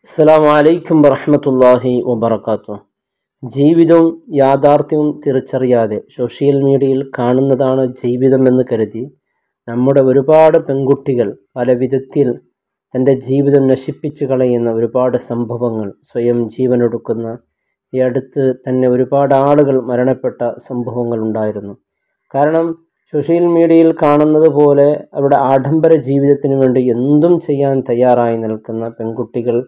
അസ്സലാമു അലൈക്കും വറഹ്മത്തുള്ളാഹി വബറകാതുഹു. ജീവിതവും യാഥാർത്ഥ്യവും തിരിച്ചറിയാതെ സോഷ്യൽ മീഡിയയിൽ കാണുന്നതാണ് ജീവിതമെന്ന് കരുതി നമ്മുടെ ഒരുപാട് പെൺകുട്ടികൾ പല വിധത്തിൽ തൻ്റെ ജീവിതം നശിപ്പിച്ച് കളയുന്ന ഒരുപാട് സംഭവങ്ങൾ, സ്വയം ജീവനൊടുക്കുന്ന, ഈ അടുത്ത് തന്നെ ഒരുപാട് ആളുകൾ മരണപ്പെട്ട സംഭവങ്ങൾ ഉണ്ടായിരുന്നു. കാരണം സോഷ്യൽ മീഡിയയിൽ കാണുന്നത് പോലെ അവരുടെ ആഡംബര ജീവിതത്തിന് വേണ്ടി എന്തും ചെയ്യാൻ തയ്യാറായി നിൽക്കുന്ന പെൺകുട്ടികൾ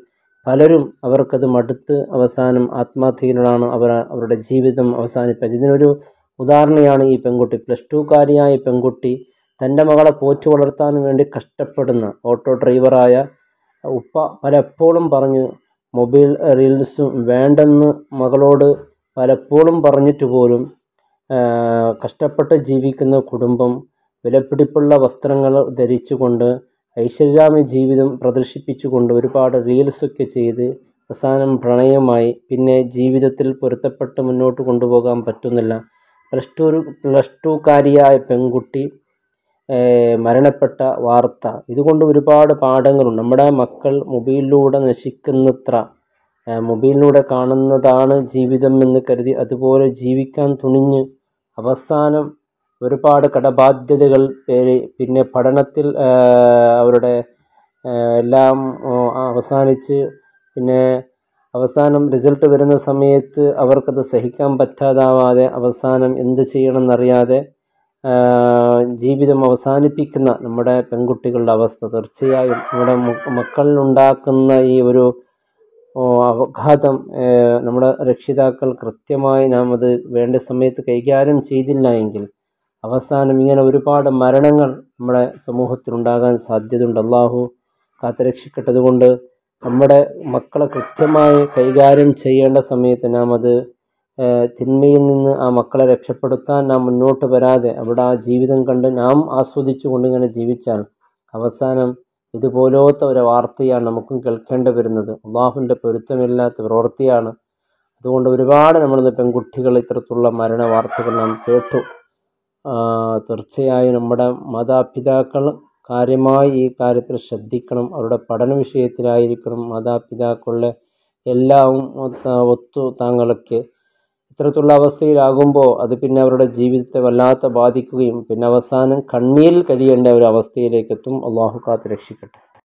പലരും അവർക്കത് മടുത്ത് അവസാനം ആത്മഹത്യയിലാണ് അവരുടെ ജീവിതം അവസാനിപ്പിച്ചത്. ഇതിനൊരു ഉദാഹരണമാണ് ഈ പെൺകുട്ടി. +2കാരിയായ പെൺകുട്ടി തൻ്റെ മകളെ പോറ്റി വളർത്താൻ വേണ്ടി കഷ്ടപ്പെടുന്ന ഓട്ടോ ഡ്രൈവറായ ഉപ്പ പലപ്പോഴും പറഞ്ഞു മൊബൈൽ റീൽസും വേണ്ടെന്ന് മകളോട് പലപ്പോഴും പറഞ്ഞിട്ട് പോലും കഷ്ടപ്പെട്ട് ജീവിക്കുന്ന കുടുംബം വിലപിടിപ്പുള്ള വസ്ത്രങ്ങൾ ധരിച്ചുകൊണ്ട് ഐശ്വര്യാമയ ജീവിതം പ്രദർശിപ്പിച്ചുകൊണ്ട് ഒരുപാട് റീൽസൊക്കെ ചെയ്ത് അവസാനം പ്രണയമായി. പിന്നെ ജീവിതത്തിൽ പൊരുത്തപ്പെട്ട് മുന്നോട്ട് കൊണ്ടുപോകാൻ പറ്റുന്നില്ല. +2കാരിയായ പെൺകുട്ടി മരണപ്പെട്ട വാർത്ത. ഇതുകൊണ്ട് ഒരുപാട് പാഠങ്ങളുണ്ട്. നമ്മുടെ മക്കൾ മൊബൈലിലൂടെ നശിക്കുന്നത്ര മൊബൈലിലൂടെ കാണുന്നതാണ് ജീവിതം എന്ന് കരുതി അതുപോലെ ജീവിക്കാൻ തുനിഞ്ഞ് അവസാനം ഒരുപാട് കടബാധ്യതകൾ പേര്, പിന്നെ പഠനത്തിൽ അവരുടെ എല്ലാം അവസാനിച്ച്, പിന്നെ അവസാനം റിസൾട്ട് വരുന്ന സമയത്ത് അവർക്കത് സഹിക്കാൻ പറ്റാതാവാതെ അവസാനം എന്ത് ചെയ്യണമെന്നറിയാതെ ജീവിതം അവസാനിപ്പിക്കുന്ന നമ്മുടെ പെൺകുട്ടികളുടെ അവസ്ഥ തീർച്ചയായും നമ്മുടെ മക്കളിലുണ്ടാക്കുന്ന ഈ ഒരു ആഘാതം നമ്മുടെ രക്ഷിതാക്കൾ കൃത്യമായി നാം അത് വേണ്ട സമയത്ത് കൈകാര്യം ചെയ്തില്ല എങ്കിൽ അവസാനം ഇങ്ങനെ ഒരുപാട് മരണങ്ങൾ നമ്മുടെ സമൂഹത്തിലുണ്ടാകാൻ സാധ്യതയുണ്ട്. അള്ളാഹു കാത്തുരക്ഷിക്കട്ടെ. അതുകൊണ്ട് നമ്മുടെ മക്കളെ കൃത്യമായി കൈകാര്യം ചെയ്യേണ്ട സമയത്ത് നാം അത് തിന്മയിൽ നിന്ന് ആ മക്കളെ രക്ഷപ്പെടുത്താൻ നാം മുന്നോട്ട് വരാതെ അവിടെ ആ ജീവിതം കണ്ട് നാം ആസ്വദിച്ചു കൊണ്ടിങ്ങനെ ജീവിച്ചാൽ അവസാനം ഇതുപോലത്തെ ഒരു വാർത്തയാണ് നമുക്കും കേൾക്കേണ്ടി വരുന്നത്. അള്ളാഹുവിൻ്റെ പൊരുത്തമില്ലാത്ത പ്രവൃത്തിയാണ്. അതുകൊണ്ട് ഒരുപാട് നമ്മളിന്ന് പെൺകുട്ടികൾ ഇത്തരത്തിലുള്ള മരണ വാർത്തകൾ നാം കേട്ടു. തീർച്ചയായും നമ്മുടെ മാതാപിതാക്കൾ കാര്യമായി ഈ കാര്യത്തിൽ ശ്രദ്ധിക്കണം. അവരുടെ പഠന വിഷയത്തിലായിരിക്കണം മാതാപിതാക്കളുടെ എല്ലാം ഒത്തു താങ്കളൊക്കെ ഇത്തരത്തിലുള്ള അവസ്ഥയിലാകുമ്പോൾ അത് പിന്നെ അവരുടെ ജീവിതത്തെ വല്ലാതെ ബാധിക്കുകയും പിന്നെ അവസാനം കണ്ണീരിൽ കഴിയേണ്ട ഒരു അവസ്ഥയിലേക്ക് എത്തും. അള്ളാഹു കാത്ത് രക്ഷിക്കട്ടെ.